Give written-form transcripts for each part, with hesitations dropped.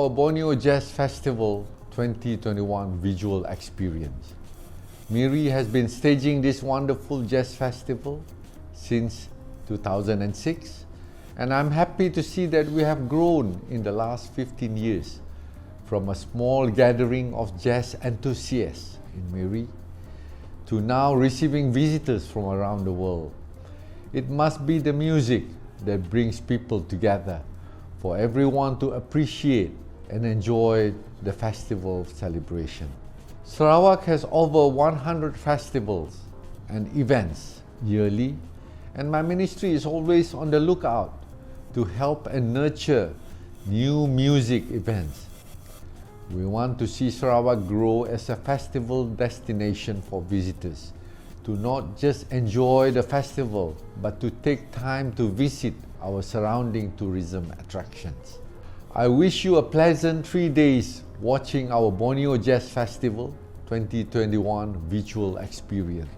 our Borneo Jazz Festival 2021 visual experience. Miri has been staging this wonderful jazz festival since 2006, and I'm happy to see that we have grown in the last 15 years from a small gathering of jazz enthusiasts in Miri to now receiving visitors from around the world. It must be the music that brings people together for everyone to appreciate and enjoy the festival celebration. Sarawak has over 100 festivals and events yearly, and my ministry is always on the lookout to help and nurture new music events. We want to see Sarawak grow as a festival destination for visitors, to not just enjoy the festival, but to take time to visit our surrounding tourism attractions. I wish you a pleasant 3 days watching our Borneo Jazz Festival 2021 visual experience.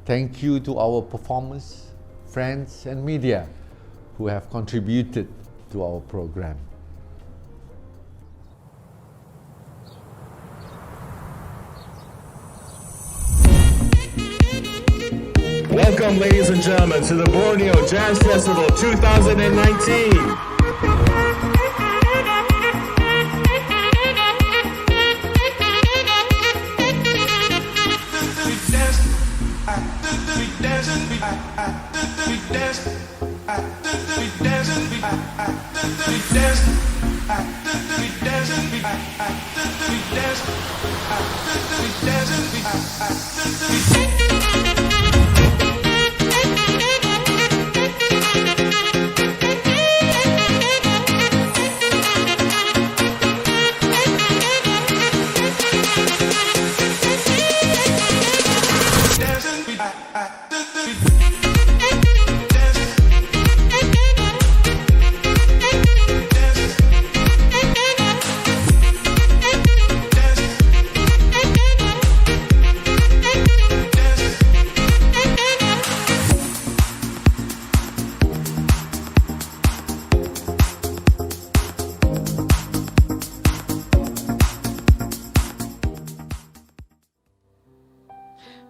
Thank you to our performers, friends and media who have contributed to our program. Welcome, ladies and gentlemen, to the Borneo Jazz Festival 2019.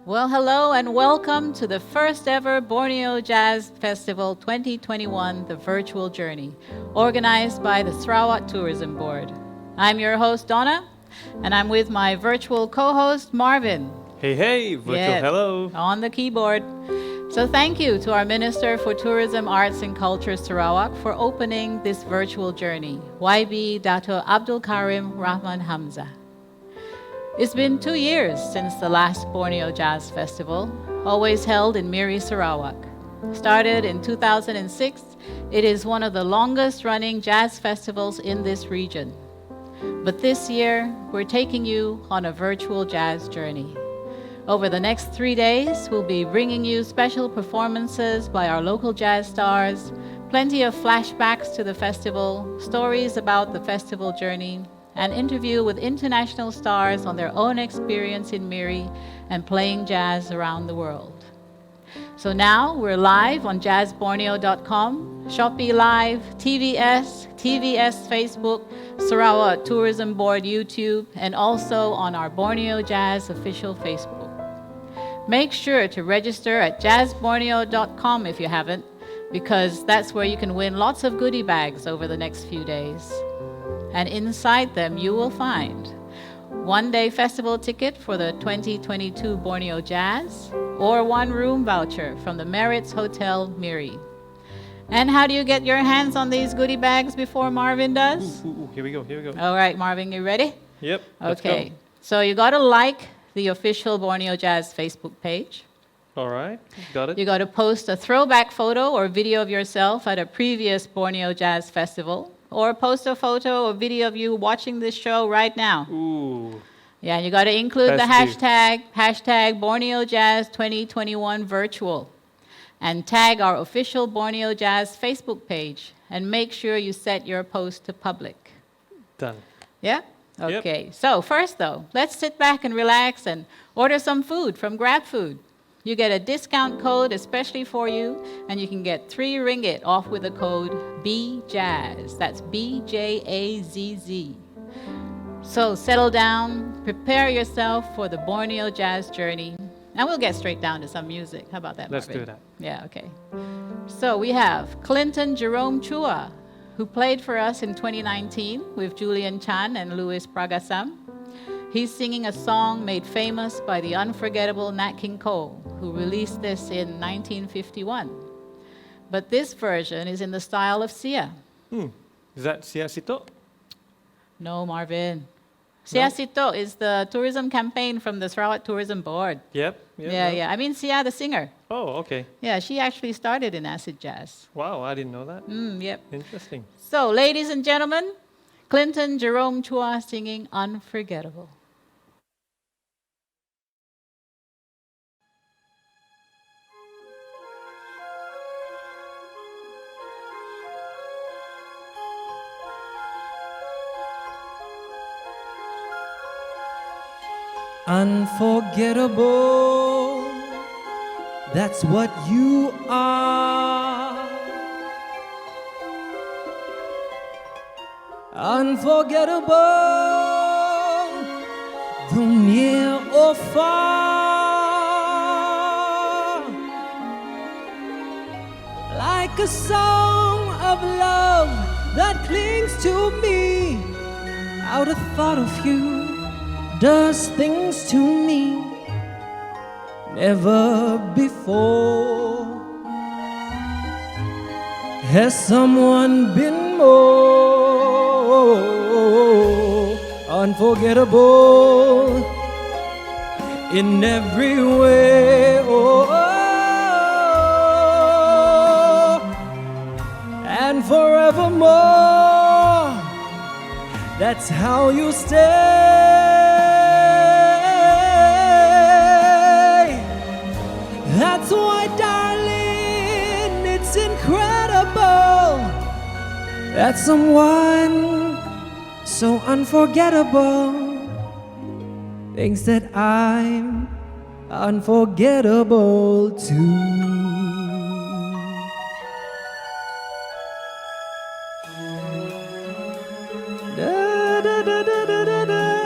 Well, hello and welcome to the first ever Borneo Jazz Festival 2021, the virtual journey, organized by the Sarawak Tourism Board. I'm your host, Donna, and I'm with my virtual co-host, Marvin. Hey, virtual hello. On the keyboard. So thank you to our Minister for Tourism, Arts and Culture, Sarawak, for opening this virtual journey, YB Dato Abdul Karim Rahman Hamza. It's been 2 years since the last Borneo Jazz Festival, always held in Miri, Sarawak. Started in 2006, it is one of the longest running jazz festivals in this region. But this year, we're taking you on a virtual jazz journey. Over the next 3 days, we'll be bringing you special performances by our local jazz stars, plenty of flashbacks to the festival, stories about the festival journey, an interview with international stars on their own experience in Miri and playing jazz around the world. So now we're live on jazzborneo.com, Shopee Live, TVS Facebook, Sarawak Tourism Board YouTube, and also on our Borneo Jazz official Facebook. Make sure to register at jazzborneo.com if you haven't, because that's where you can win lots of goodie bags over the next few days. And inside them you will find one-day festival ticket for the 2022 Borneo Jazz or one-room voucher from the Merritt's Hotel Miri. And how do you get your hands on these goodie bags before Marvin does? Here we go. All right, Marvin, you ready? Yep. Okay. So you got to like the official Borneo Jazz Facebook page. All right, got it. You got to post a throwback photo or video of yourself at a previous Borneo Jazz Festival, or post a photo or video of you watching this show right now. Ooh. Yeah, you got to include the Has to hashtag Borneo Jazz 2021 virtual, and tag our official Borneo Jazz Facebook page, and make sure you set your post to public. Done. Yeah? Okay. So first though, let's sit back and relax and order some food from GrabFood. You get a discount code especially for you, and you can get 3 ringgit off with the code BJAZZ. That's BJAZZ. So settle down, prepare yourself for the Borneo jazz journey, and we'll get straight down to some music. How about that, Let's Marvin? do that. Yeah, okay. So we have Jerome Chua, who played for us in 2019 with Julian Chan and Louis Pragasam. He's singing a song made famous by the unforgettable Nat King Cole, who released this in 1951. But this version is in the style of Sia. Is that Sia Sito? No, Marvin. Sia Sito is the tourism campaign from the Sarawak Tourism Board. Yep. Yeah. I mean Sia, the singer. Oh, okay. Yeah, she actually started in acid jazz. Wow, I didn't know that. Yep. Interesting. So, ladies and gentlemen, Jerome Chua singing Unforgettable. Unforgettable, that's what you are. Unforgettable, though near or far. Like a song of love that clings to me, out of thought of you does things to me never before. Has someone been more unforgettable in every way? And forevermore, that's how you stay. That's why, darling, it's incredible that someone so unforgettable thinks that I'm unforgettable too. Da, da, da, da, da, da, da.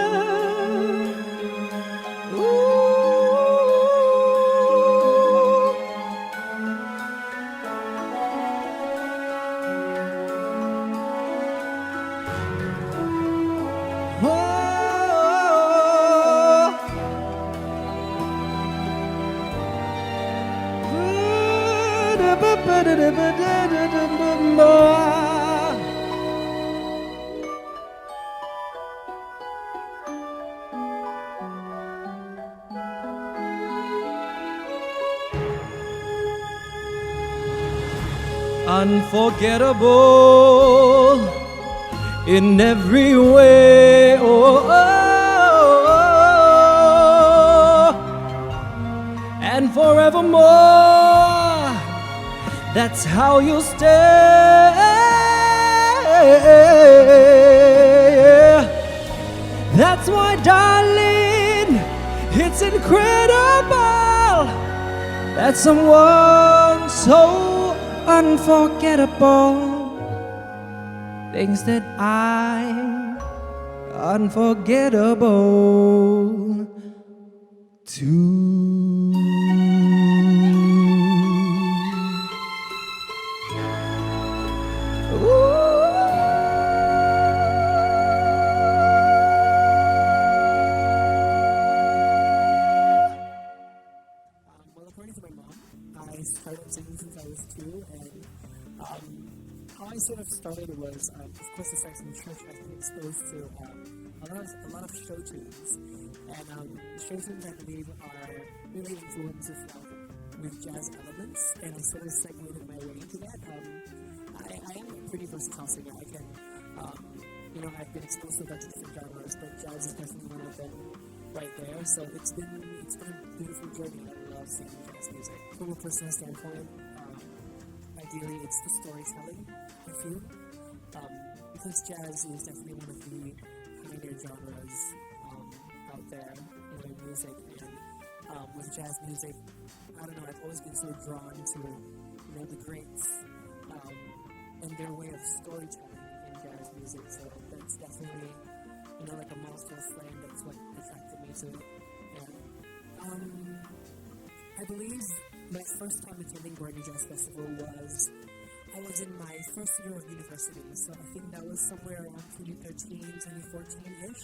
Unforgettable in every way. And forevermore, that's how you'll stay. That's why, darling, it's incredible that someone so unforgettable thinks that I'm unforgettable too. Well, according to my mom, I started singing since I was 2, and how I sort of started was, of course, I started in church. I was exposed to a lot of show tunes, and show tunes, I believe, are really influenced as well with jazz elements, and I sort of segued my way into that. I am a pretty versatile singer. I can, I've been exposed to a bunch of different genres, but jazz is definitely one of them right there. So it's been a beautiful journey. I love singing jazz music. From a personal standpoint, ideally it's the storytelling, I feel, because jazz is definitely one of the pioneer genres out there in music, and with jazz music. I don't know, I've always been so drawn to, the greats and their way of storytelling in jazz music. So that's definitely, like a milestone flame. That's what attracted me to it. And I believe my first time attending Borneo Jazz Festival I was in my first year of university. So I think that was somewhere around 2013, 2014-ish.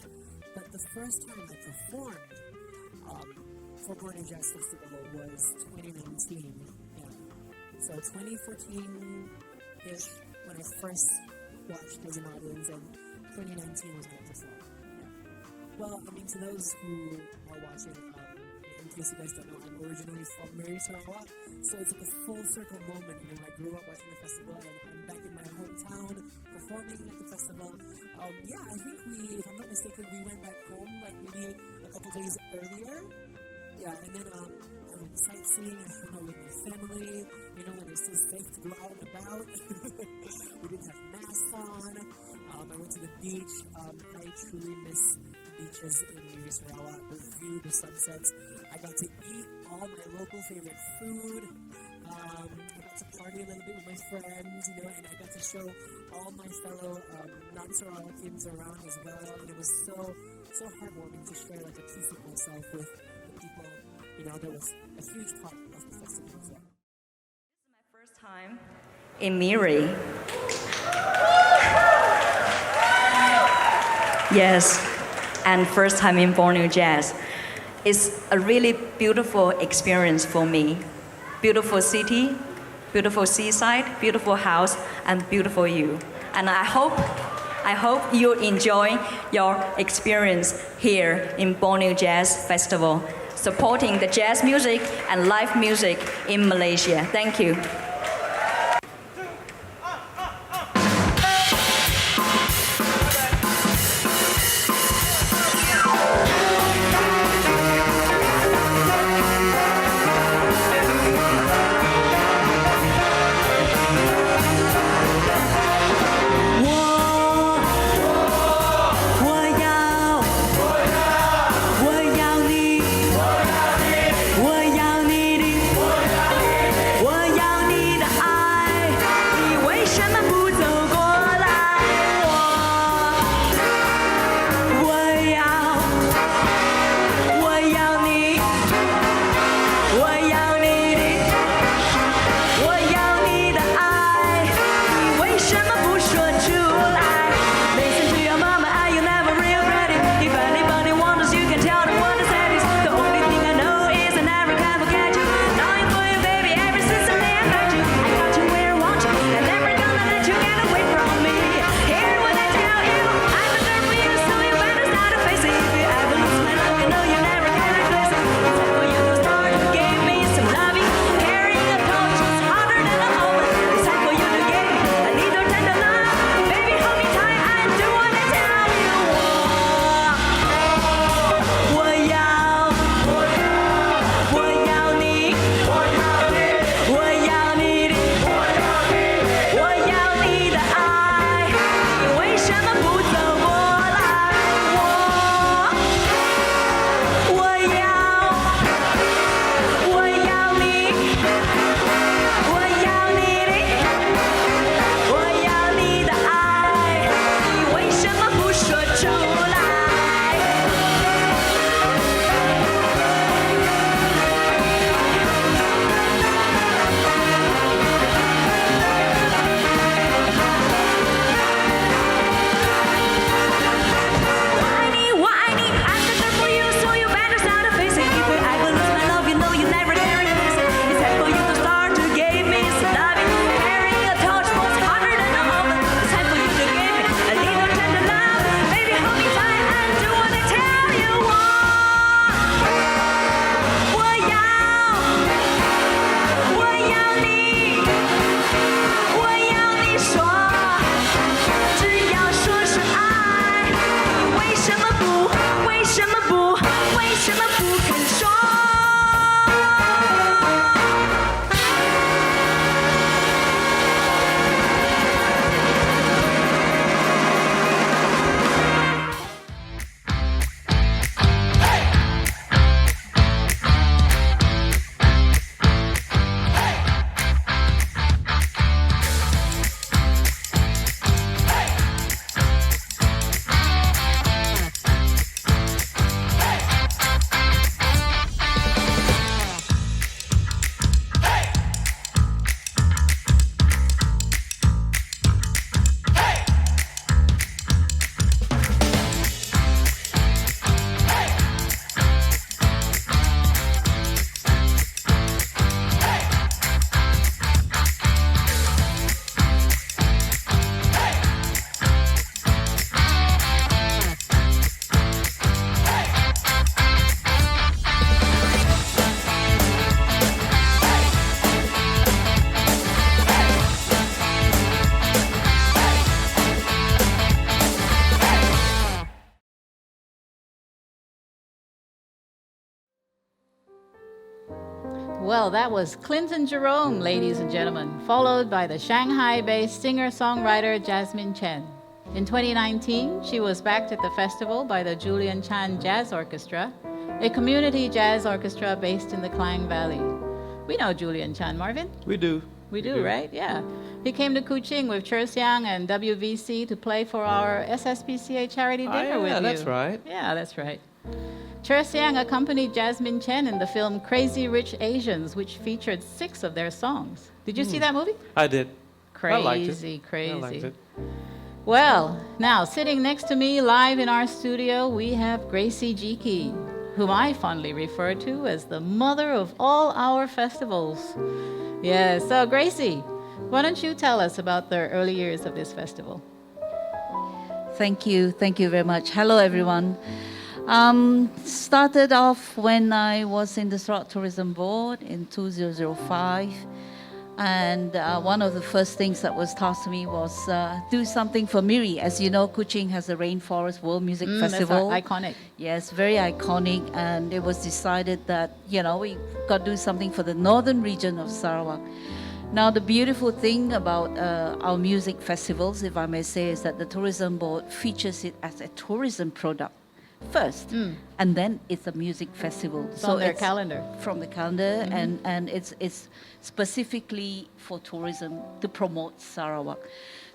But the first time I performed for Borneo Jazz Festival was 2019. Yeah. So 2014-ish when I first watched as an audience, and 2019 was when I performed. Yeah. Well, to those who are watching, in case you guys don't know, I'm originally from Sarawak, so it's like a full circle moment. I grew up watching the festival, and I'm back in my hometown performing at the festival. I think if I'm not mistaken, we went back home maybe a couple days earlier. Yeah, and then I went sightseeing and hung out with my family, when it's still safe to go out and about. We didn't have masks on. I went to the beach. I truly miss beaches in Sarawak, the view, the sunsets. I got to eat all my local favorite food. I got to party a little bit with my friends, and I got to show all my fellow non-Sarawakians around as well. And it was so heartwarming to share a piece of myself with the people, that was a huge part of the festival as well. This is my first time in Miri. Yes, and first time in Borneo Jazz. It's a really beautiful experience for me. Beautiful city, beautiful seaside, beautiful house, and beautiful you. And I hope you enjoy your experience here in Borneo Jazz Festival, supporting the jazz music and live music in Malaysia. Thank you. Well, that was Clinton Jerome, ladies and gentlemen, followed by the Shanghai-based singer-songwriter Jasmine Chen. In 2019, she was backed at the festival by the Julian Chan Jazz Orchestra, a community jazz orchestra based in the Klang Valley. We know Julian Chan, Marvin? We do. We do, right? Yeah. He came to Kuching with Chersiang and WVC to play for our SSPCA charity dinner with you. Yeah, that's right. Yeah, that's right. Chersiang accompanied Jasmine Chen in the film Crazy Rich Asians, which featured 6 of their songs. Did you see that movie? I did. Crazy, I liked it. crazy. I liked it. Well, now sitting next to me live in our studio, we have Gracie Jiki, whom I fondly refer to as the mother of all our festivals. Yeah, so Gracie, why don't you tell us about the early years of this festival? Thank you very much. Hello, everyone. Started off when I was in the Sarawak Tourism Board in 2005. And one of the first things that was tasked to me was do something for Miri. As you know, Kuching has a Rainforest World Music Festival. That's iconic. Yes, very iconic. And it was decided that, we got to do something for the northern region of Sarawak. Now, the beautiful thing about our music festivals, if I may say, is that the Tourism Board features it as a tourism product first, and then it's a music festival. It's on their calendar. From the calendar, and it's specifically for tourism to promote Sarawak.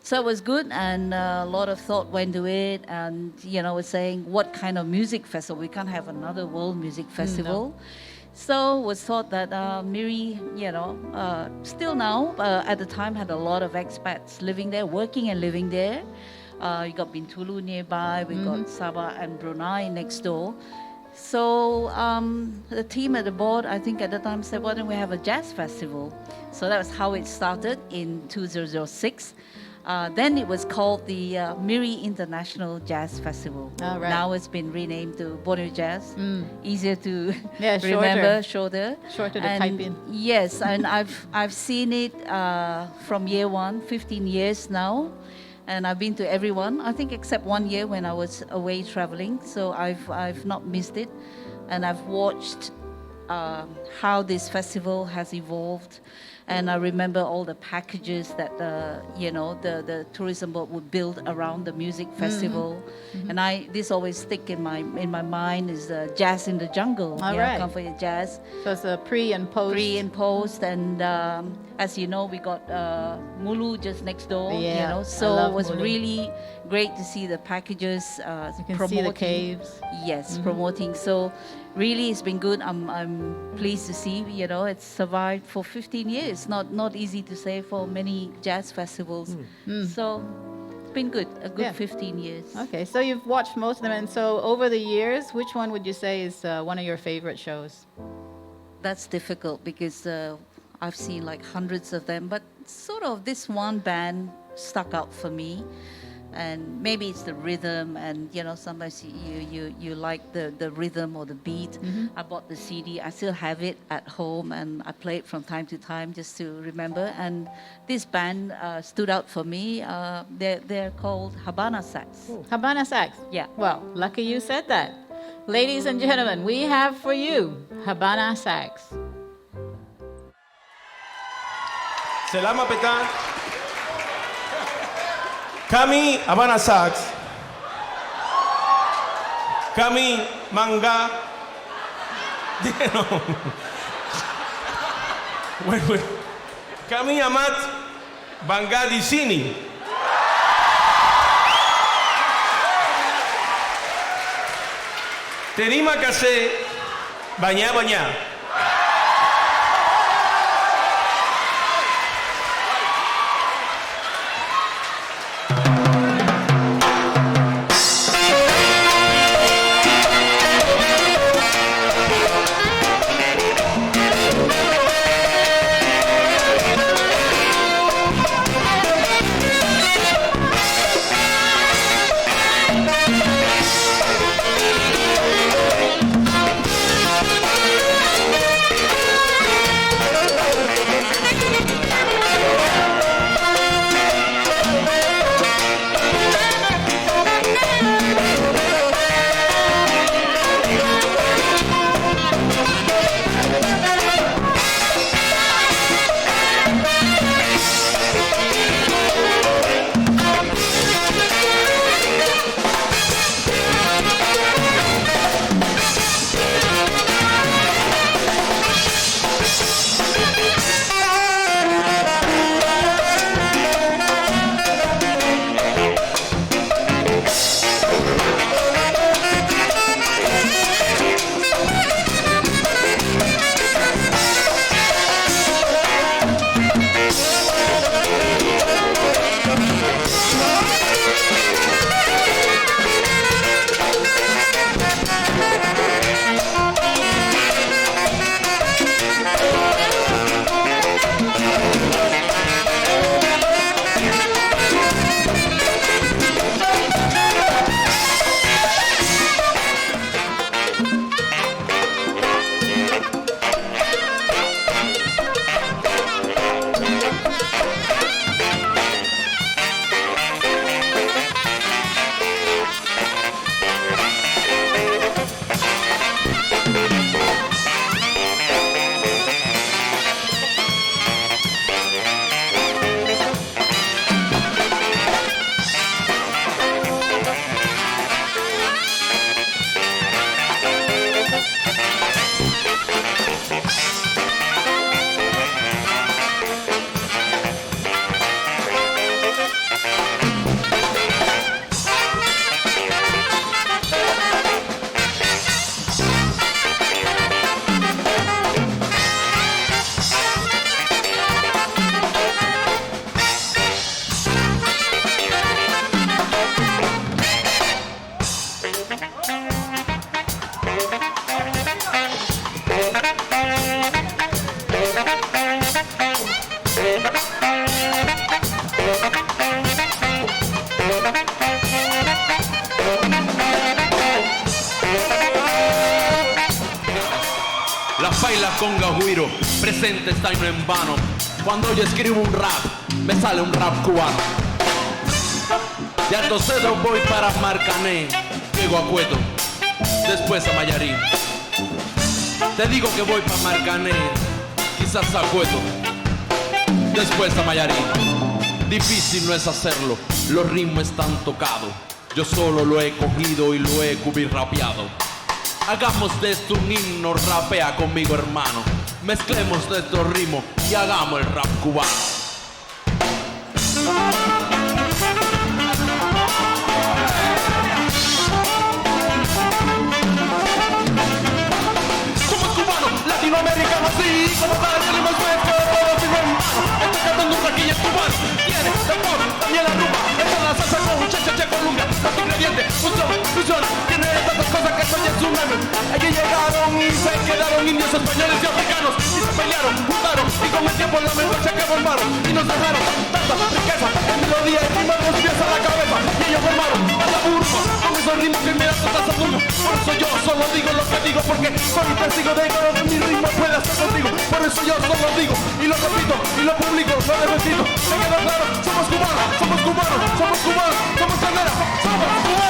So it was good, and a lot of thought went to it, and we're saying, what kind of music festival? We can't have another world music festival. No. So it was thought that Miri, still now, at the time had a lot of expats living there, working and living there. You got Bintulu nearby, we got Sabah and Brunei next door. So the team at the board, I think at the time said, why don't we have a jazz festival? So that was how it started in 2006. Then it was called the Miri International Jazz Festival. Oh, right. Now it's been renamed to Borneo Jazz. Easier to Yeah, remember, shorter. Shorter to And type in. Yes, and I've seen it from year one, 15 years now. And I've been to every one, I think except 1 year when I was away traveling. So I've not missed it. And I've watched how this festival has evolved. And I remember all the packages that the tourism board would build around the music festival. And this always stick in my mind is jazz in the jungle. All right. Come for your jazz. So it's a pre and post. Pre and post, and as you know, we got Mulu just next door. Yeah, I so love it was Mulu. really great to see the packages. You can promoting. see the caves. Yes, promoting. So really, it's been good. I'm pleased to see. It's survived for 15 years. Not easy to say for many jazz festivals. So it's been good. A good Yeah. 15 years. Okay, so you've watched most of them, and so over the years, which one would you say is one of your favorite shows? That's difficult because I've seen like hundreds of them, but sort of this one band stuck out for me. And maybe it's the rhythm, and sometimes you like the rhythm or the beat. I bought the CD. I still have it at home, and I play it from time to time just to remember. And this band stood out for me. They're called Habana Sax. Habana Sax. Yeah. Well, lucky you said that. Ladies and gentlemen, we have for you Habana Sax. Selama Petan. Kami Habana Sax. Kami Mangga. Wait. Kami amat bangga di sini. Terima kasih banyak-banyak. las bailas con gajuiro, presente está y no en vano. Cuando yo escribo un rap, me sale un rap cubano. De Alto Cedro voy para Marcané, llego a Cueto, después a Mayarín. Te digo que voy para Marcané, quizás a Cueto, después a Mayarín. Difícil no es hacerlo, los ritmos están tocados. Yo solo lo he cogido y lo he cubirrapeado. Hagamos de esto un himno, rapea conmigo hermano. Mezclemos nuestro ritmo y hagamos el rap cubano. Somos cubanos, latinoamericanos, sí, como tal, tenemos nuestro todo sin hermano. Estoy cantando un raquillo cubano, tiene el pop, también la rumba, esta es la salsa con cha-cha-cha colunga. Los ingredientes, funciona, tiene tantas cosas que soy es un meme. Allí llegaron y se quedaron indios, españoles y africanos, y se pelearon, juntaron, y con el tiempo la melcocha que formaron, y nos dejaron tanta riqueza, en melodía y rima nos pies a la cabeza, y ellos formaron a la burma, con esos ritmos que me dan hasta Saturno. Por eso yo solo digo lo que digo, porque soy testigo de que mi ritmo puede hacer contigo. Por eso yo solo digo, y lo repito, y lo publico, lo necesito. Me queda claro, somos cubanos, somos cubanos, somos cubanos, somos candelas, somos cubanos.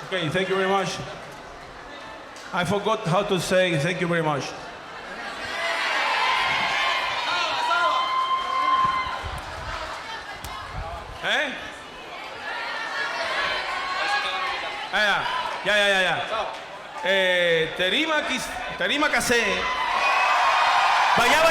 Okay, thank you very much. I forgot how to say thank you very much. ¿Eh? Ya. Terima kasih. Banyak.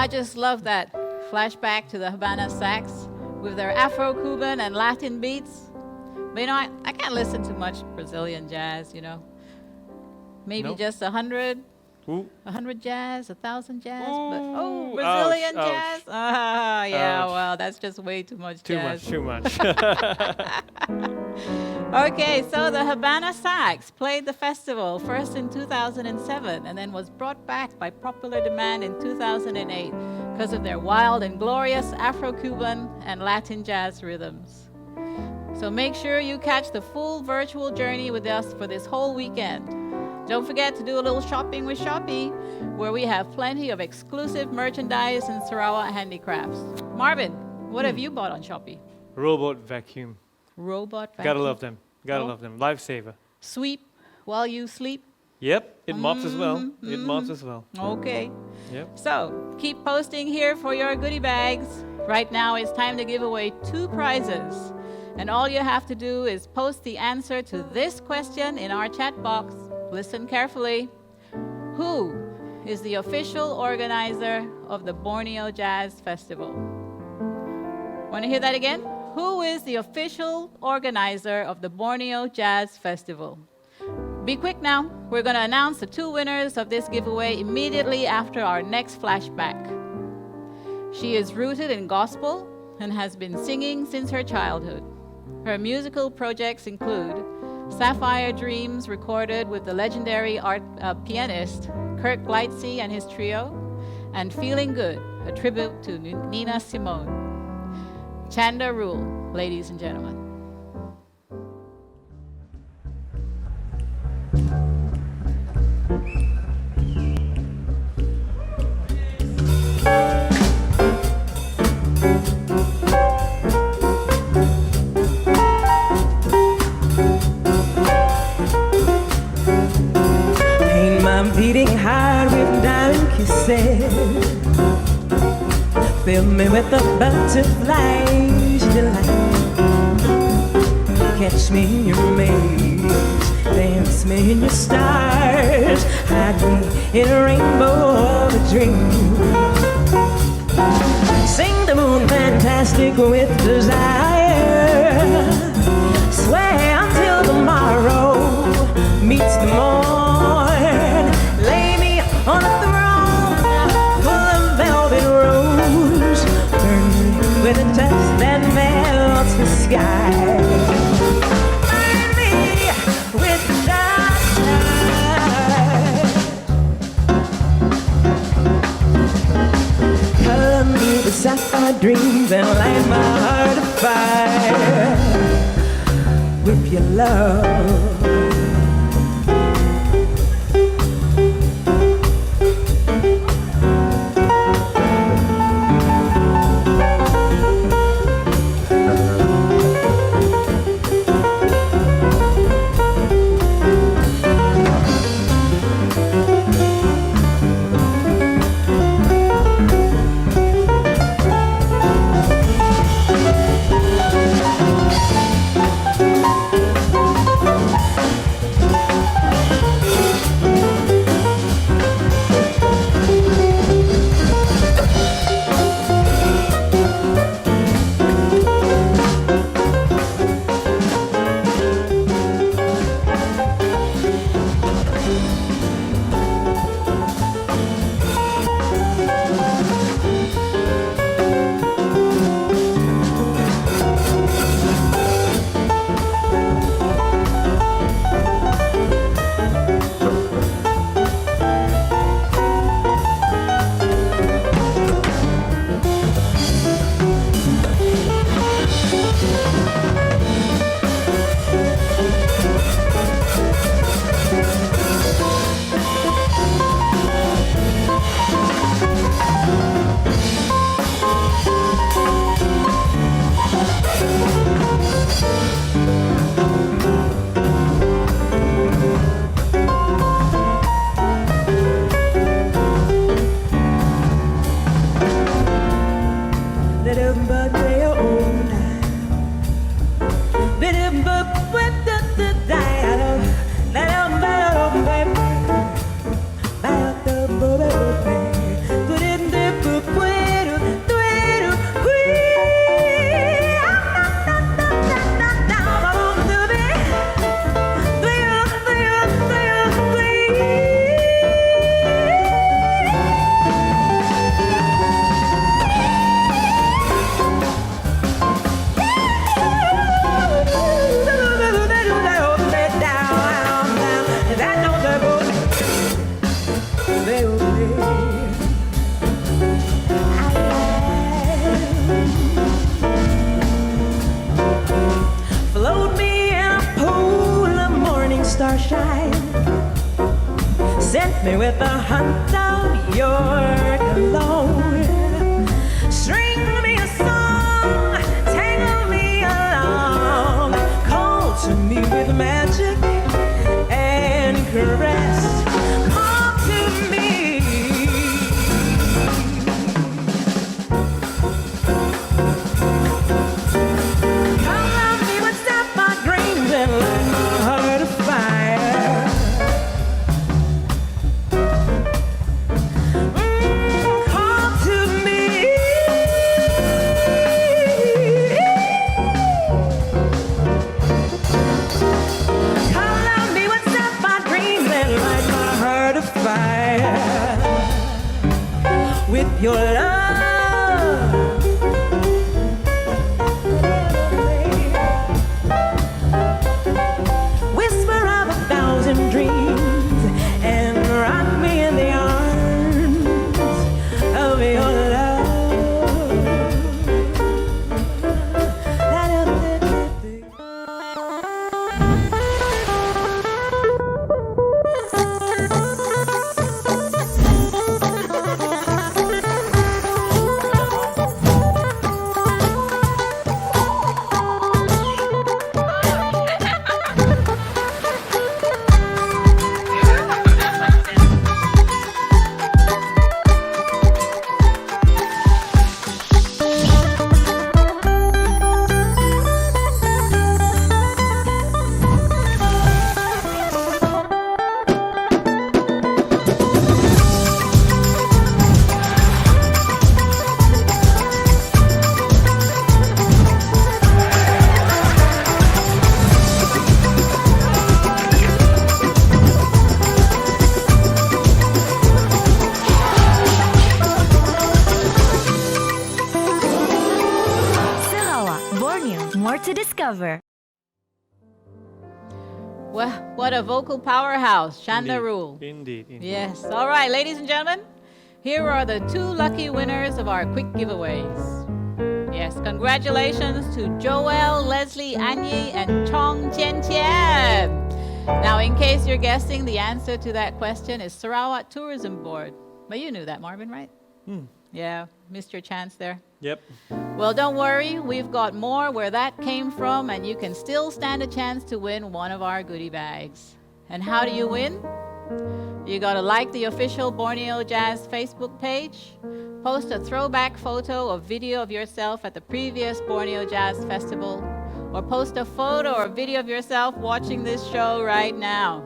I just love that flashback to the Havana sax with their Afro-Cuban and Latin beats. But you know, I can't listen to much Brazilian jazz, you know. Maybe No? just 100 Ooh. jazz, 1,000 jazz, but Ooh, Brazilian ouch, jazz? Ah, yeah, Ouch. well, that's just way too much Too jazz. much, too much. Okay, so the Havana Sax played the festival first in 2007 and then was brought back by popular demand in 2008 because of their wild and glorious Afro-Cuban and Latin jazz rhythms. So make sure you catch the full virtual journey with us for this whole weekend. Don't forget to do a little shopping with Shopee, where we have plenty of exclusive merchandise and Sarawak handicrafts. Marvin, what have you bought on Shopee? Robot vacuum. Robot vacuum. Gotta love them. Gotta Oh. love them. Lifesaver. Sweep while you sleep. Yep, it mops as well. It mops as well. Okay. Yep. So keep posting here for your goodie bags. Right now it's time to give away 2 prizes. And all you have to do is post the answer to this question in our chat box. Listen carefully. Who is the official organizer of the Borneo Jazz Festival? Want to hear that again? Who is the official organizer of the Borneo Jazz Festival? Be quick now. We're going to announce the 2 winners of this giveaway immediately after our next flashback. She is rooted in gospel and has been singing since her childhood. Her musical projects include Sapphire Dreams, recorded with the legendary pianist Kirk Lightsey and his trio, and Feeling Good, a tribute to Nina Simone. Chanda Rule, ladies and gentlemen. Paint my beating heart with diamond kisses. Fill me with the butterflies delight. Catch me in your maze, dance me in your stars, hide me in a rainbow of a dream. Sing the moon fantastic with desire. Sway until tomorrow meets the morn. Lay me on a throne full of velvet rose. Burn me with a touch that melts the sky. Burn me with the dark side. Color me with sapphire dreams and light my heart afire with your love. with your love. Whisper of 1,000 dreams and rock me in the arms of your love. Sarawak, Borneo, more to discover. Well, what a vocal powerhouse, Shanda Rule. Indeed. Yes. All right, ladies and gentlemen, here are the 2 lucky winners of our quick giveaways. Yes, congratulations to Joel, Leslie, Anyi, and Chong Chen Chen. Now, in case you're guessing, the answer to that question is Sarawak Tourism Board. But you knew that, Marvin, right? Yeah, missed your chance there. Yep. Well, don't worry, we've got more where that came from, and you can still stand a chance to win one of our goodie bags. And how do you win? You gotta like the official Borneo Jazz Facebook page, post a throwback photo or video of yourself at the previous Borneo Jazz Festival, or post a photo or video of yourself watching this show right now.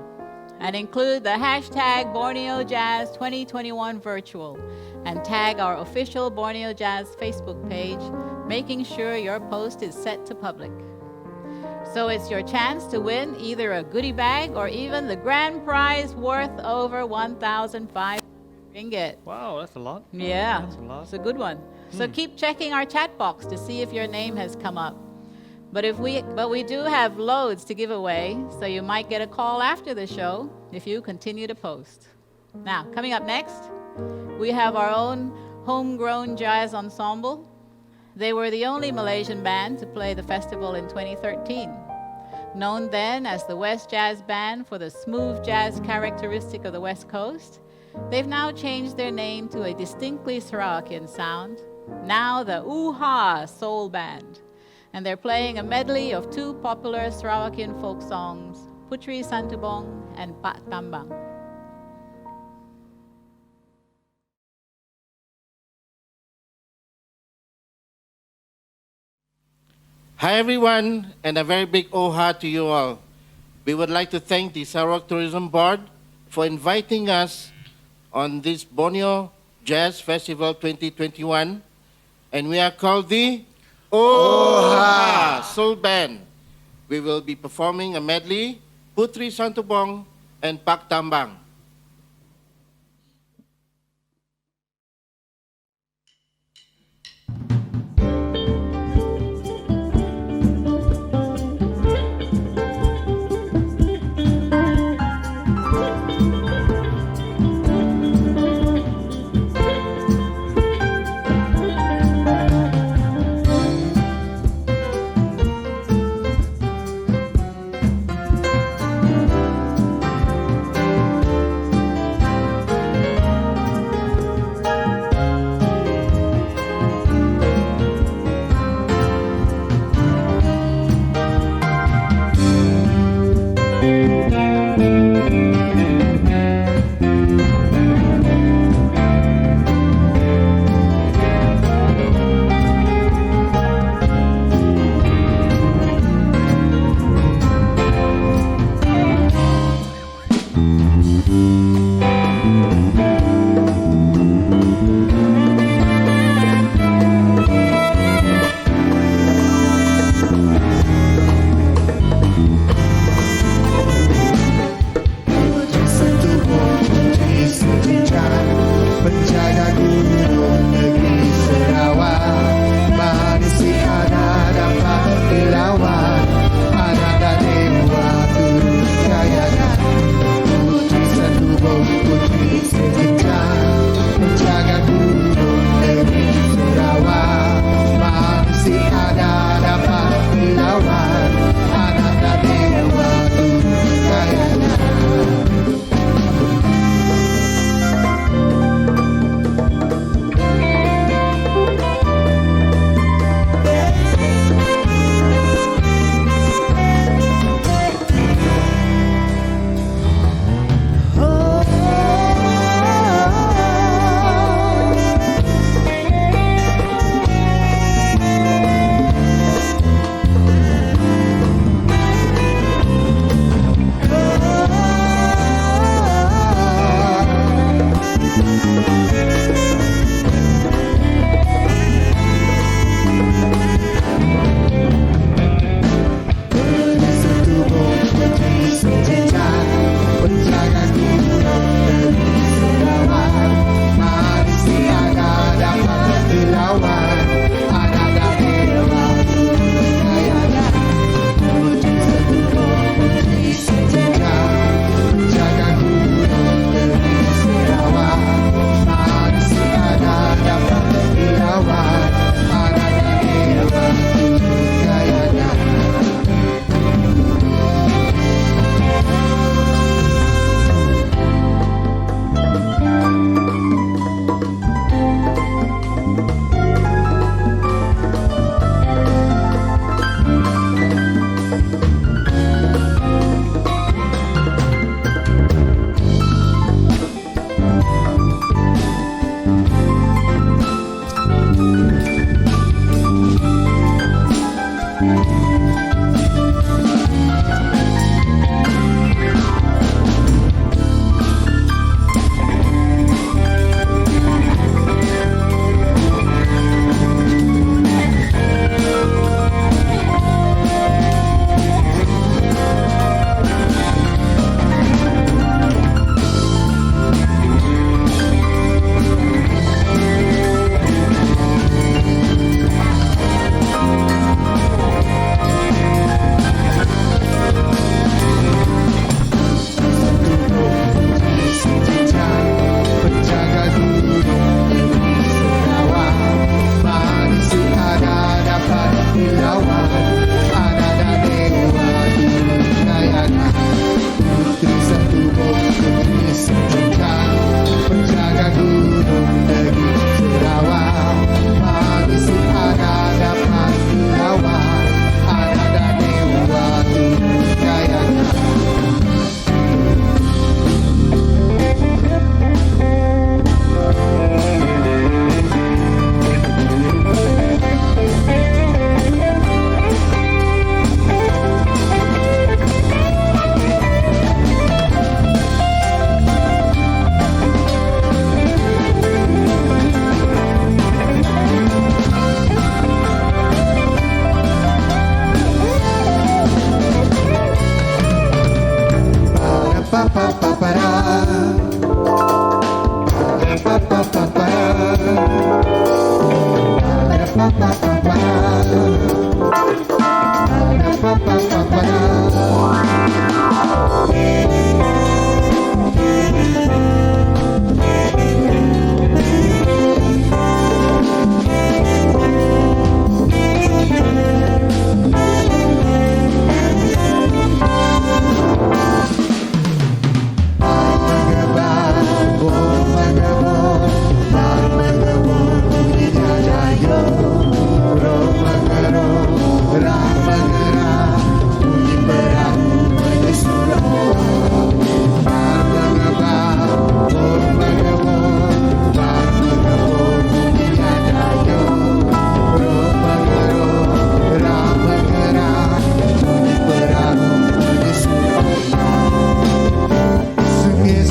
And include the hashtag Borneo Jazz 2021 Virtual and tag our official Borneo Jazz Facebook page, making sure your post is set to public. So it's your chance to win either a goodie bag or even the grand prize worth over 1,500 ringgit. Wow, that's a lot. Yeah, That's a lot. it's a good one. So keep checking our chat box to see if your name has come up. But we do have loads to give away, so you might get a call after the show if you continue to post. Now, coming up next, we have our own homegrown jazz ensemble. They were the only Malaysian band to play the festival in 2013. Known then as the West Jazz Band for the smooth jazz characteristic of the West Coast, they've now changed their name to a distinctly Sarawakian sound, now the Ooh-Ha Soul Band. And they're playing a medley of 2 popular Sarawakian folk songs, Putri Santubong and Pak Tambang. Hi everyone, and a very big oha to you all. We would like to thank the Sarawak Tourism Board for inviting us on this Borneo Jazz Festival 2021, and we are called the Oha Soul Band. We will be performing a medley, Putri Santubong and Pak Tambang.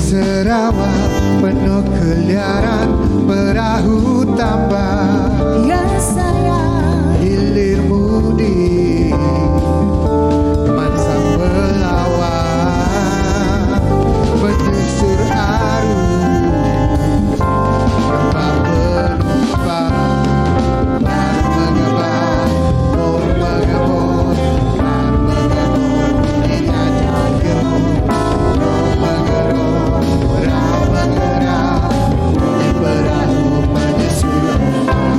Sarawak penuh keliaran perahu tambang. Ya sayang, Hilir mudik mansang berlawan, menyusur arus rembang penumpang. Bar mengebang, bor mengebor, bar mengebor, dia jaga. Roh mengeror, rah mengerah, bunyi perahu menyusur ombak.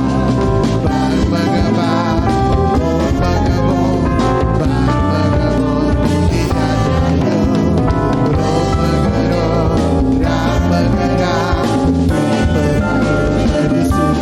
Bar mengebang, bor mengebor, bar mengebor, dia jaga. Roh mengeror, rah mengerah, bunyi perahu menyusur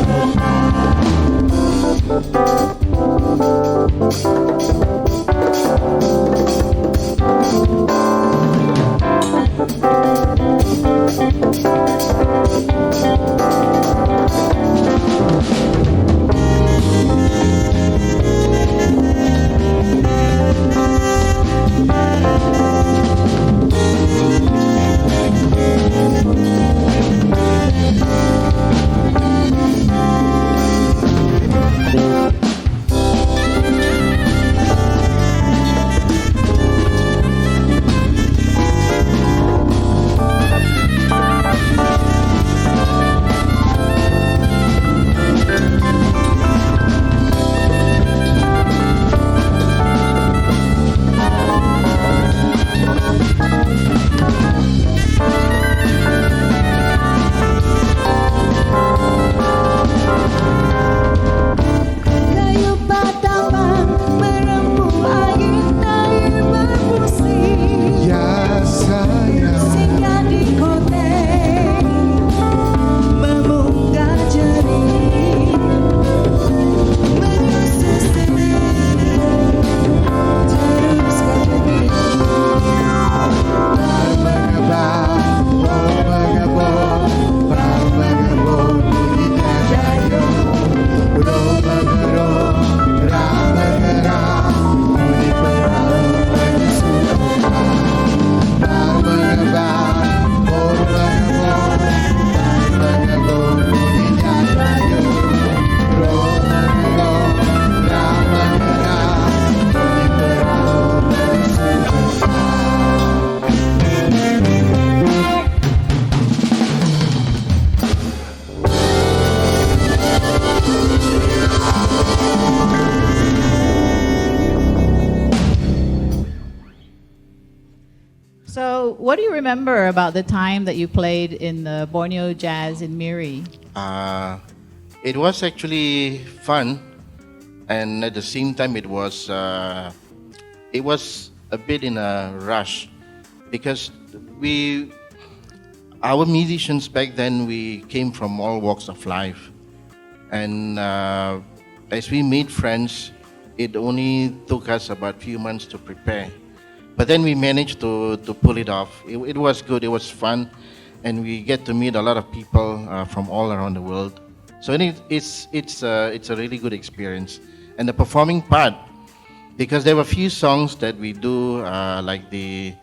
kayu patapan merembuh angin air berpusing. Ya sayang, Singgah di koteng memunggah jering, menyusur sering terus ke tepi. bar mengebang, bor mengebor, bar mengebor, bunyinya jaga. Roh mengeror, rah mengerah, bunyi perahu menyusur ombak. Bar mengebang, bor mengebor, bar mengebor, bunyinya jaga. Roh mengeror, rah mengerah, bunyi perahu menyusur ombak. So, what do you remember about the time that you played in the Borneo Jazz in Miri? It was actually fun, and at the same time, it was a bit in a rush because our musicians back then, we came from all walks of life, and as we made friends, it only took us about few months to prepare. But then we managed to pull it off. It was good, it was fun, and we get to meet a lot of people from all around the world. So it's a really good experience. And the performing part, because there were a few songs that we do, like the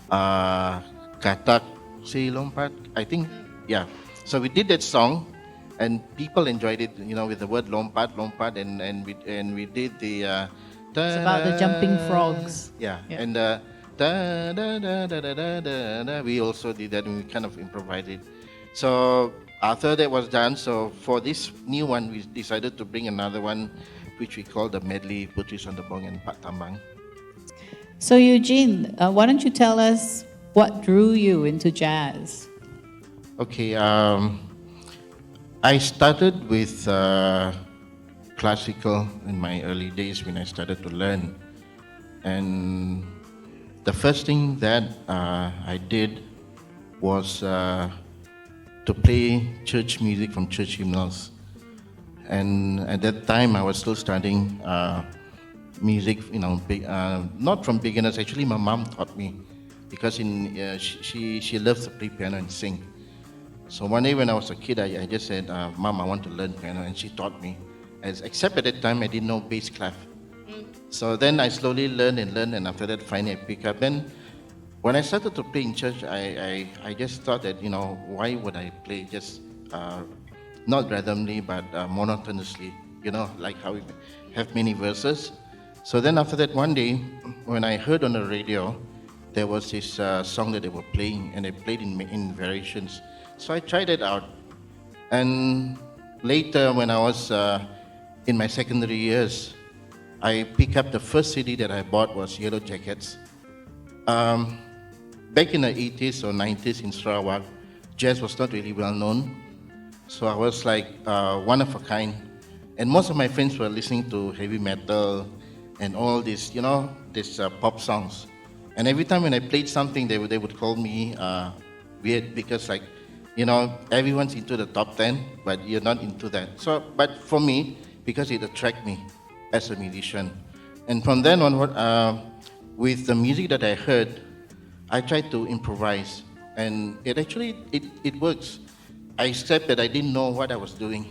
Katak Si Lompat, I think, yeah. So we did that song, and people enjoyed it, with the word lompat, and we did the. It's about the jumping frogs. Yeah, Yeah. and we also did that, and we kind of improvised it. So After that was done, so for this new one, we decided to bring another one, which we call the medley, Putri Santubong and Pak Tambang. So, Eugene, why don't you tell us what drew you into jazz? Okay, I started with classical in my early days when I started to learn. And the first thing that I did was to play church music from church hymnals. And at that time, I was still studying music, not from beginners. Actually, my mom taught me because she loves to play piano and sing. So one day when I was a kid, I just said, Mom, I want to learn piano, and she taught me. Except at that time, I didn't know bass clef. So then I slowly learned, and after that, finally I picked up. Then when I started to play in church, I just thought that, why would I play just not randomly, but monotonously, like how we have many verses. So then after that, one day, when I heard on the radio, there was this song that they were playing, and they played in variations. So I tried it out. And later, when I was in my secondary years, I picked up the first CD that I bought was Yellow Jackets. Back in the 80s or 90s in Sarawak, jazz was not really well known. So I was like one of a kind. And most of my friends were listening to heavy metal and all this, these pop songs. And every time when I played something, they would call me weird because everyone's into the top 10, but you're not into that. So, but for me, because it attracted me as a musician. And from then onward, with the music that I heard, I tried to improvise. And it works. Except that I didn't know what I was doing.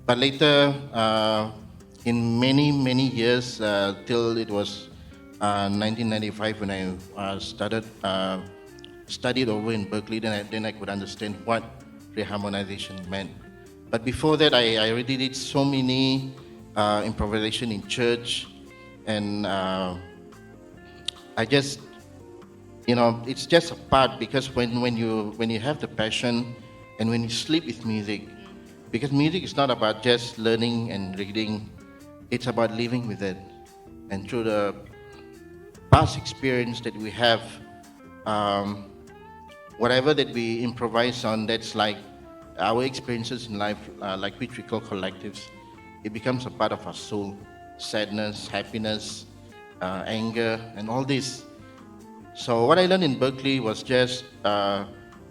But later, in many, many years, till it was 1995 when I studied over in Berkeley, then I could understand what reharmonization meant. But before that, I already did so many improvisation in church, and I just, it's just a part, because when you have the passion and when you sleep with music, because music is not about just learning and reading, it's about living with it. And through the past experience that we have, whatever that we improvise on, that's like our experiences in life, like which we call collectives, it becomes a part of our soul. Sadness, happiness, anger, and all this. So what I learned in Berkeley was just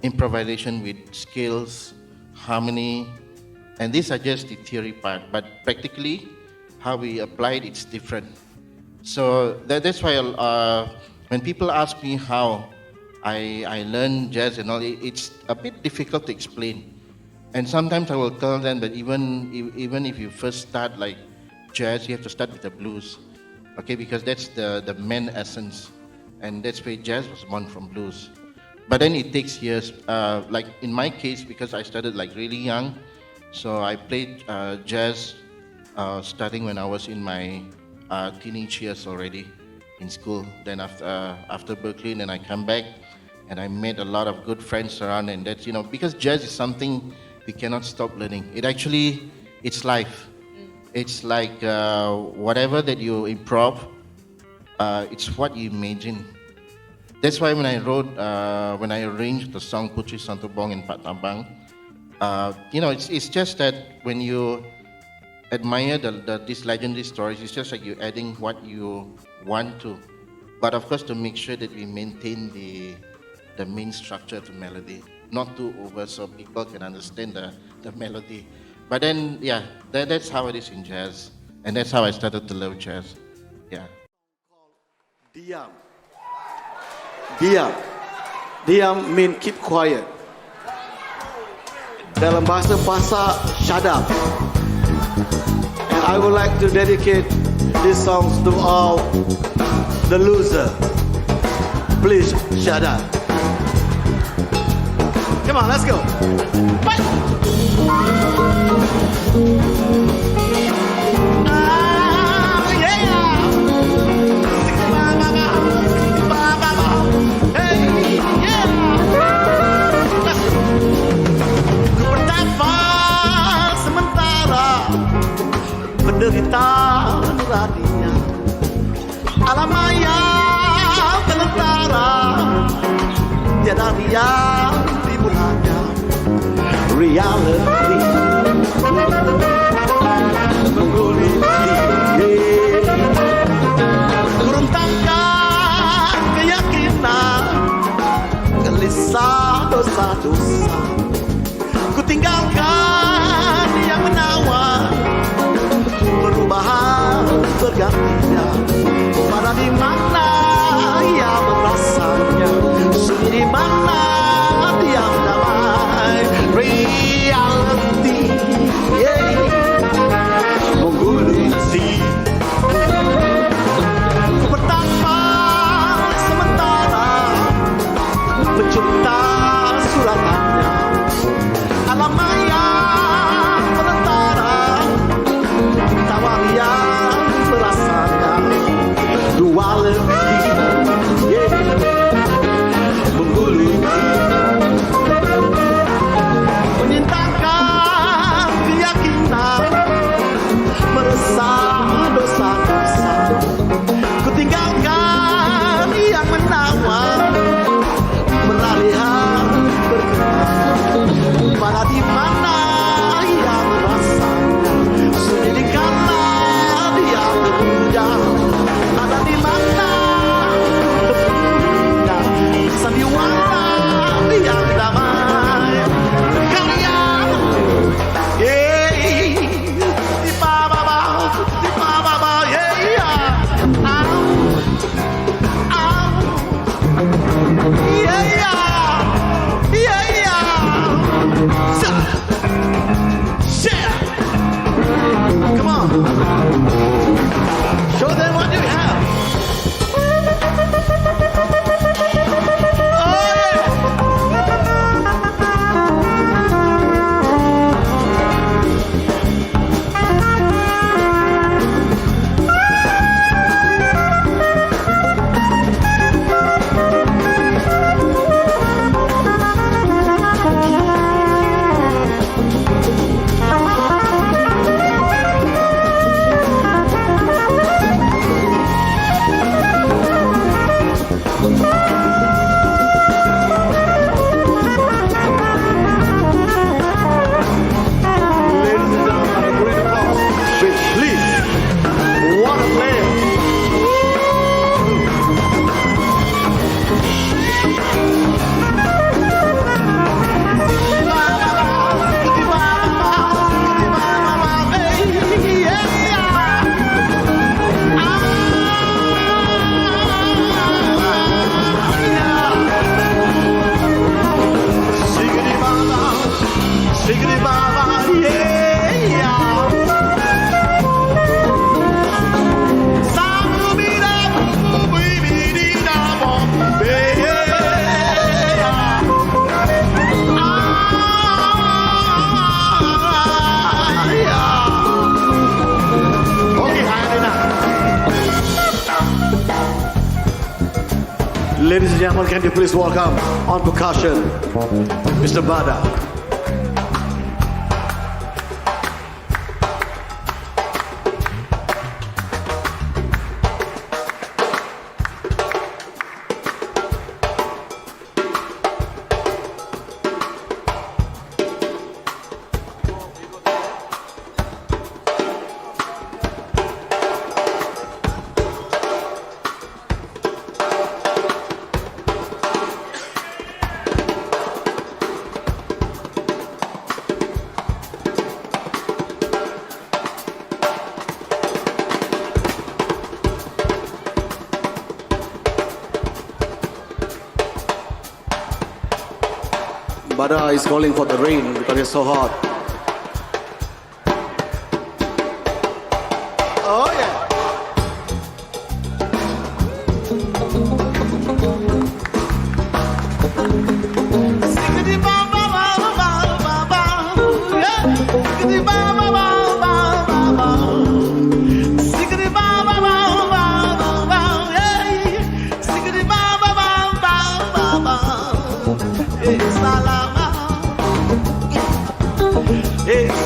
improvisation with scales, harmony, and these are just the theory part, but practically how we apply it, it's different. So that's why when people ask me how I learn jazz and all, it's a bit difficult to explain. And sometimes I will tell them that even if you first start like jazz, you have to start with the blues, okay? Because that's the main essence, and that's where jazz was born, from blues. But then it takes years. Like in my case, because I started like really young, so I played jazz starting when I was in my teenage years already in school. Then after Berkeley, then I come back and I made a lot of good friends around, and that's, because jazz is something we cannot stop learning. It's life. It's like whatever that you improv, it's what you imagine. That's why when I arranged the song Putri Santubong and Pak Tambang, it's just that when you admire these legendary stories, it's just like you're adding what you want to. But of course, to make sure that we maintain the main structure of the melody, not too over so people can understand the melody. But then, yeah, that's how it is in jazz. And that's how I started to love jazz. Yeah. Diam. Diam. Diam mean keep quiet. Dalam bahasa Pasar, shut up. And I would like to dedicate these songs to all the loser. Please shut up. Come on, let's go. cerita nuraninya Alamaya Telentara Tiada riang di mulanya Reality Mengguliti Kuruntangkan keyakinan Gelisah dosa-dosa Ku tinggalkan yang menawan Perubahan bergantinya Pada di mana ia merasanya Sunyi di mana dia damai Reality Mengguliti Ku bertapa sementara Mencipta suratannya Alamaya penentara Tawar yang merasanya Duality Mengguliti Menyintakan keyakinan Meresah dosa-dosa Ku tinggalkan yang menawan Peralihan berkenan Mana di mana ia merasanya Sunyi di kala dia terhujang Ada di mana tepinya Sandiwara yang damai Kalian Di baba Come on. Show them what you have. Oh yeah. Ladies and gentlemen, can you please welcome on percussion, Mr. Bada. Bada is calling for the rain because it's so hot. Oh yeah.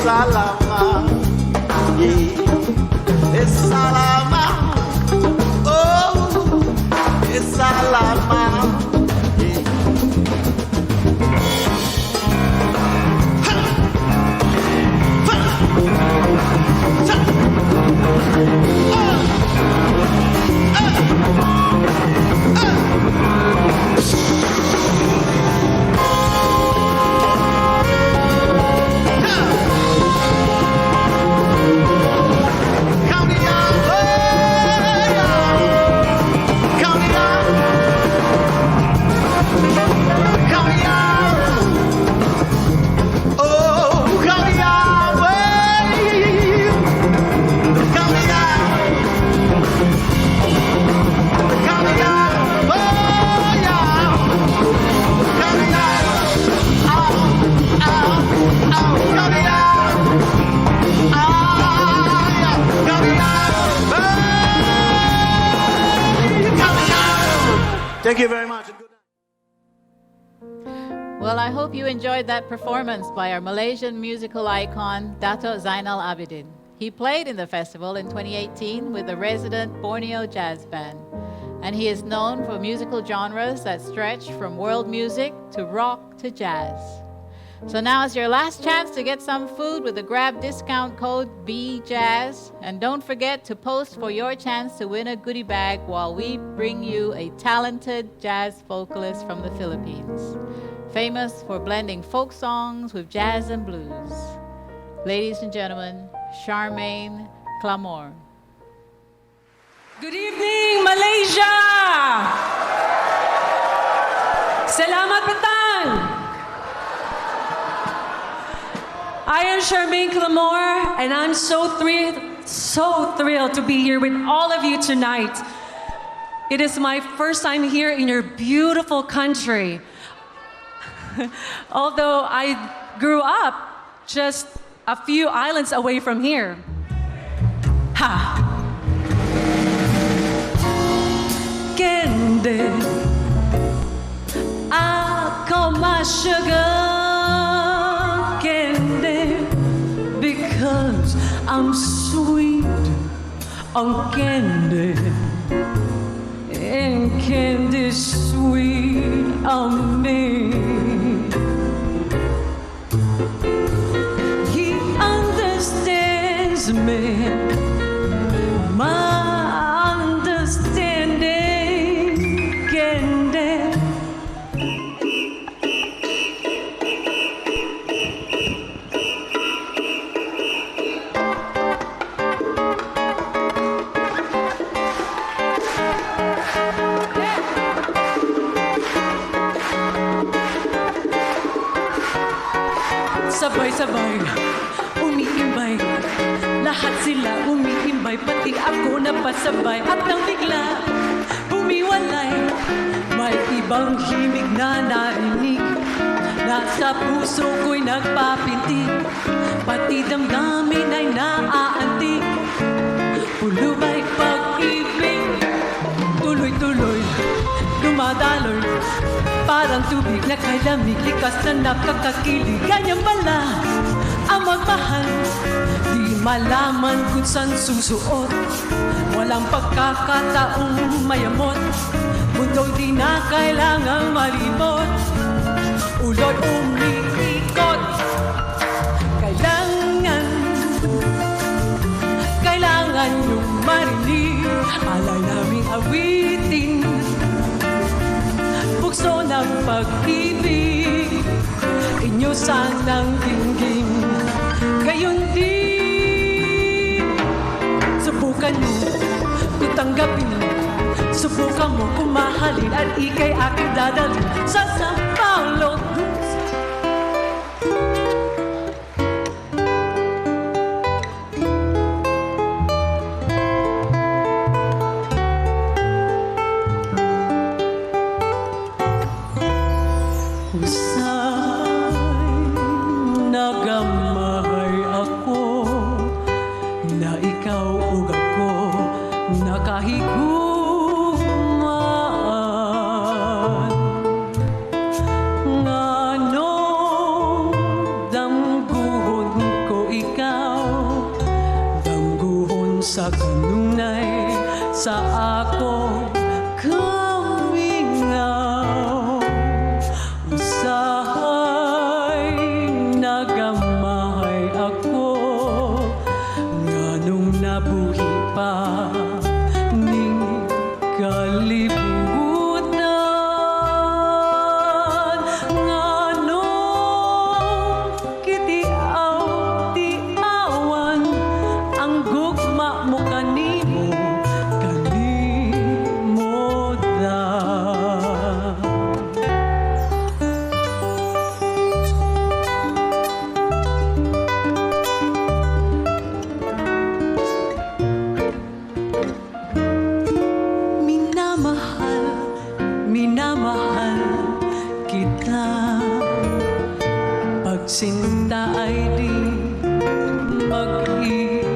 Salama, yeah. Salama, oh, it's Salama. Thank you very much. Well, I hope you enjoyed that performance by our Malaysian musical icon, Dato' Zainal Abidin. He played in the festival in 2018 with the resident Borneo Jazz Band. And he is known for musical genres that stretch from world music to rock to jazz. So now is your last chance to get some food with the Grab discount code BJazz. And don't forget to post for your chance to win a goodie bag while we bring you a talented jazz vocalist from the Philippines, famous for blending folk songs with jazz and blues. Ladies and gentlemen, Charmaine Clamor. Good evening, Malaysia! Selamat petang! I am Charmaine Clamor, and I'm so thrilled to be here with all of you tonight. It is my first time here in your beautiful country. Although I grew up just a few islands away from here. Ha! Kende, ako sugar. Kende, because I'm sweet on candy, and candy sweet on me. He understands me, my understanding, candy. Sabay-sabay, umiimbay. Lahat sila umiimbay, pati ako napasabay. At nang bigla, bumiwalay, may ibang himig na narinig. Nasa puso ko'y nagpapintig, pati damdamin ay naaantig. Pulubay pag-ibig, tuloy-tuloy, dumadaloy. Parang tubig na kay lamig, likas na nakakakilig. Ganyan pala ang magmahal, di malaman kung saan susuot. Walang pagkakataong mayamot, mundong di na kailangang malimot. Ulo'y umiikot, kailangan yung marinig. Alay naming awitin, bukso ng pag-ibig, inyo sanang dinggin. Gayon din, subukan nyo kung tanggapin. Subukan mo kung mahalin, at ika'y aking dadalhin sa sampang loob. sa kanunay sa ako kamingaw. Usahay nagamahay ako nganong nabuhi pa ning kalibutan. Nganong kitiaw-tiawan ang gugma mo kanimo da. Minamahal kita. Pagsinta ay di mag-iiba.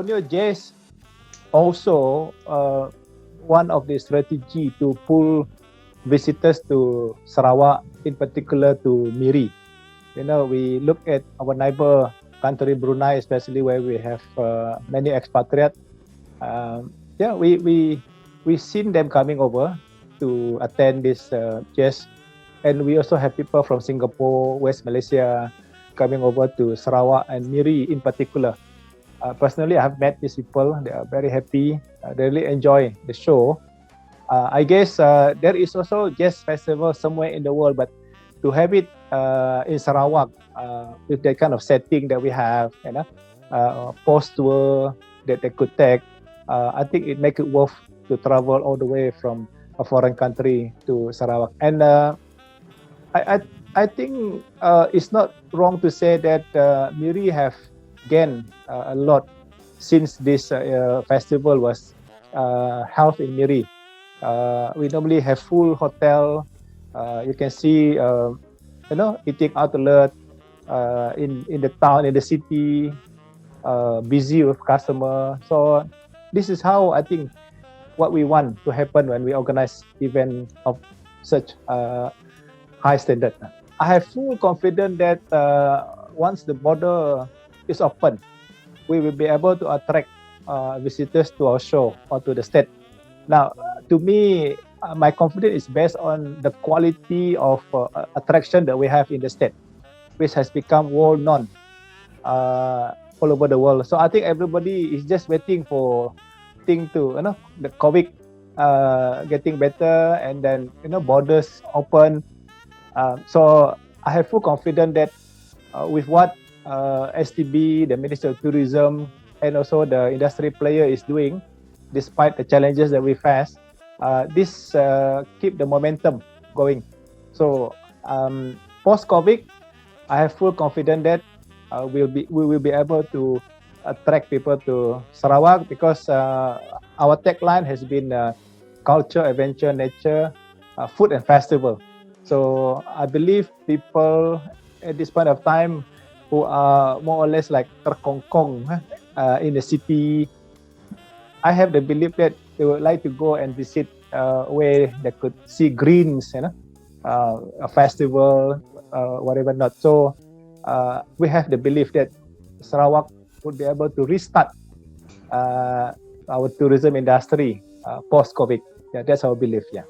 Borneo Jazz also one of the strategy to pull visitors to Sarawak, in particular to Miri. You know, we look at our neighbor country Brunei, especially where we have many expatriates. We've seen them coming over to attend this jazz, and we also have people from Singapore, West Malaysia, coming over to Sarawak and Miri in particular. Personally, I have met these people. They are very happy. They really enjoy the show. I guess there is also jazz festival somewhere in the world, but to have it in Sarawak with that kind of setting that we have, post tour that they could take, I think it make it worth to travel all the way from a foreign country to Sarawak. And I think it's not wrong to say that Miri have gained a lot since this festival was held in Miri. We normally have full hotel. You can see, eating outlet in the town, in the city, busy with customer. So this is how I think what we want to happen when we organize event of such high standard. I have full confidence that once the border is open, we will be able to attract visitors to our show or to the state. Now, to me, my confidence is based on the quality of attraction that we have in the state, which has become world known all over the world. So I think everybody is just waiting for thing to, the COVID getting better, and then, borders open. So I have full confidence that with what STB, the Minister of Tourism, and also the industry player is doing, despite the challenges that we face, this keep the momentum going. So post-COVID, I have full confidence that we will be able to attract people to Sarawak, because our tagline has been culture, adventure, nature, food and festival. So I believe people at this point of time who are more or less like terkongkong in the city, I have the belief that they would like to go and visit where they could see greens, a festival, whatever not. So we have the belief that Sarawak would be able to restart our tourism industry post-COVID. Yeah, that's our belief. Yeah.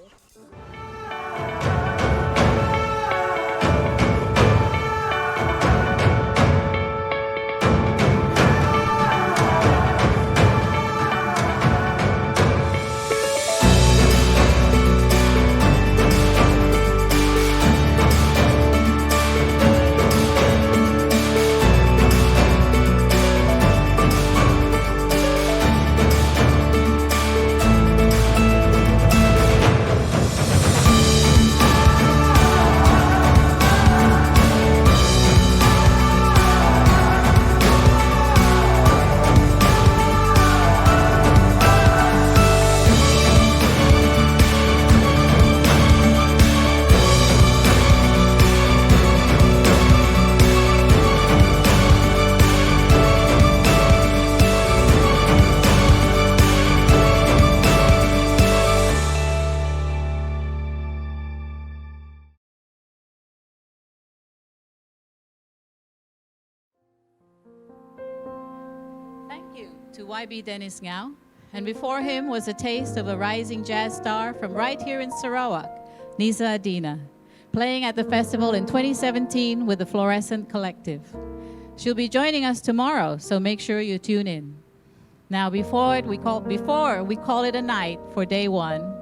To YB Dennis Ngao, and before him was a taste of a rising jazz star from right here in Sarawak, Nisa Adina, playing at the festival in 2017 with the Fluorescent Collective. She'll be joining us tomorrow, so make sure you tune in. Now, before we call it a night for day one,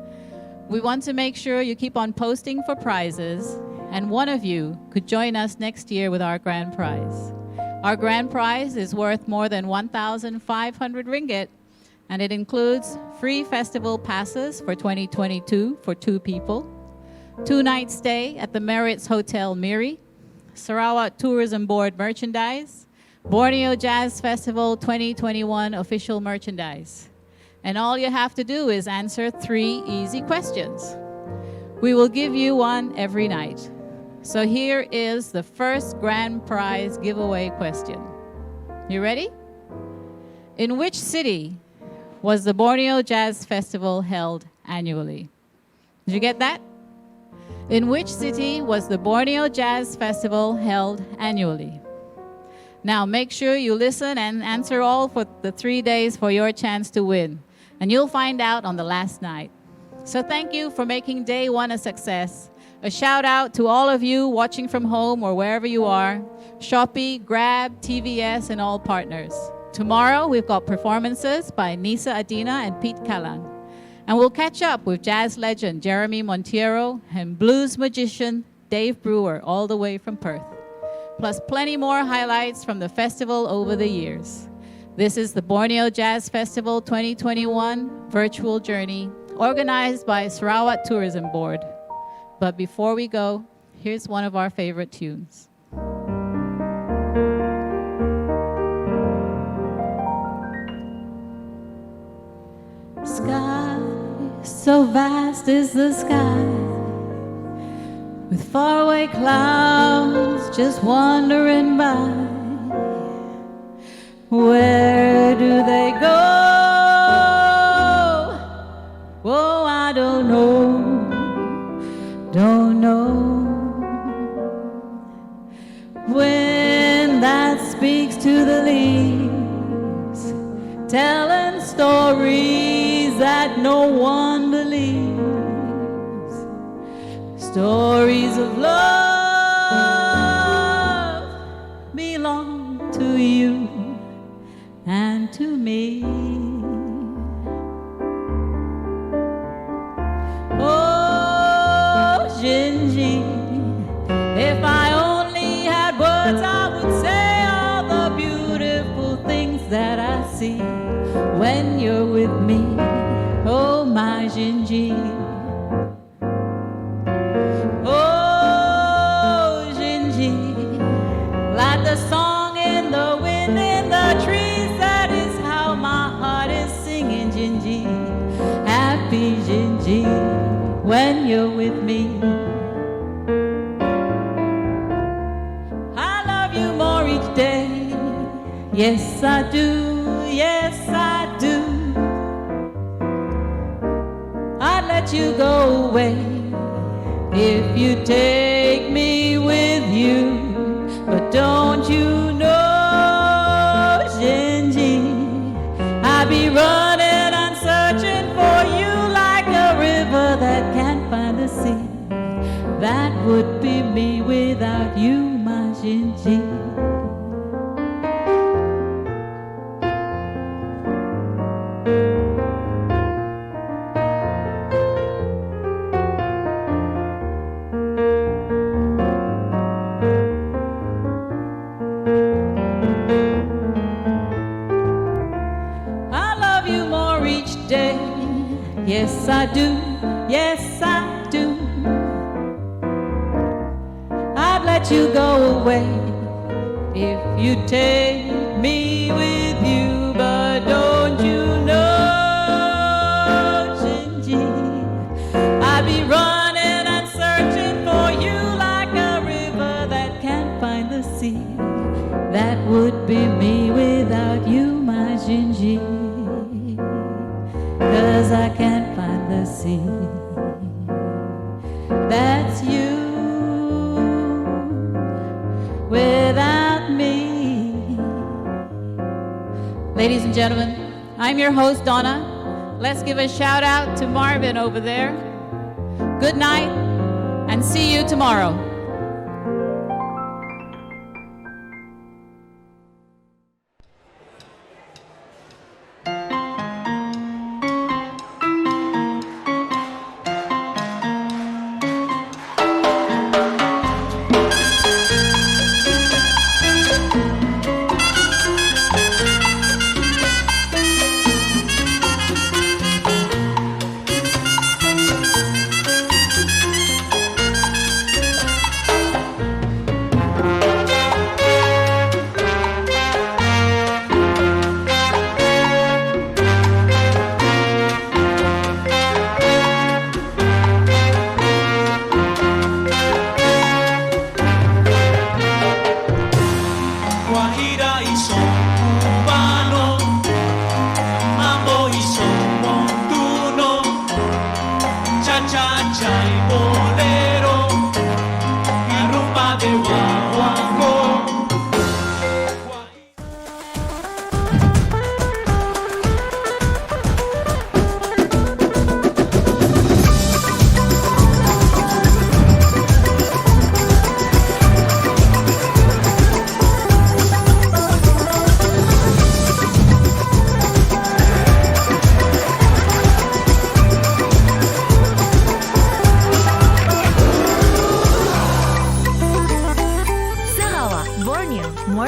we want to make sure you keep on posting for prizes, and one of you could join us next year with our grand prize. Our grand prize is worth more than 1,500 ringgit, and it includes free festival passes for 2022 for 2 people, 2-night stay at the Marriott's Hotel Miri, Sarawak Tourism Board merchandise, Borneo Jazz Festival 2021 official merchandise. And all you have to do is answer 3 easy questions. We will give you one every night. So here is the first grand prize giveaway question. You ready? In which city was the Borneo Jazz Festival held annually? Did you get that? In which city was the Borneo Jazz Festival held annually? Now make sure you listen and answer all for the 3 days for your chance to win. And you'll find out on the last night. So thank you for making day one a success. A shout out to all of you watching from home or wherever you are. Shopee, Grab, TVS, and all partners. Tomorrow we've got performances by Nisa Adina and Pete Kalan. And we'll catch up with jazz legend Jerome Monteiro and blues magician Dave Brewer all the way from Perth. Plus plenty more highlights from the festival over the years. This is the Borneo Jazz Festival 2021 virtual journey organized by Sarawak Tourism Board. But before we go, here's one of our favorite tunes. Sky, so vast is the sky, with faraway clouds just wandering by. Where do they go? Oh, I don't know. Wind that speaks to the leaves, telling stories that no one believes. Stories of love belong to you and to me. Oh, Gingy, if I only had words, I would say all the beautiful things that I see when you're with me. Oh, my Gingy. Oh, Gingy, like the song in the wind in the trees, that is how my heart is singing, Gingy. Happy Gingy, when you're with me. I love you more each day. Yes, I do. Yes, I do. I'd let you go away if you take me with you. But don't you know, Gingy, I'd be running and searching for you like a river that can't find the sea. That would be me without you, my Gingy. Yes, I do. Yes, I do. I'd let you go away if you take me with you. But don't you know, Gingy, I'd be running and searching for you like a river that can't find the sea. That would be me without you, my Gingy. 'Cause I can't find the sea. That's you without me. Ladies and gentlemen, I'm your host, Donna. Let's give a shout out to Marvin over there. Good night and see you tomorrow.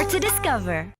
to discover.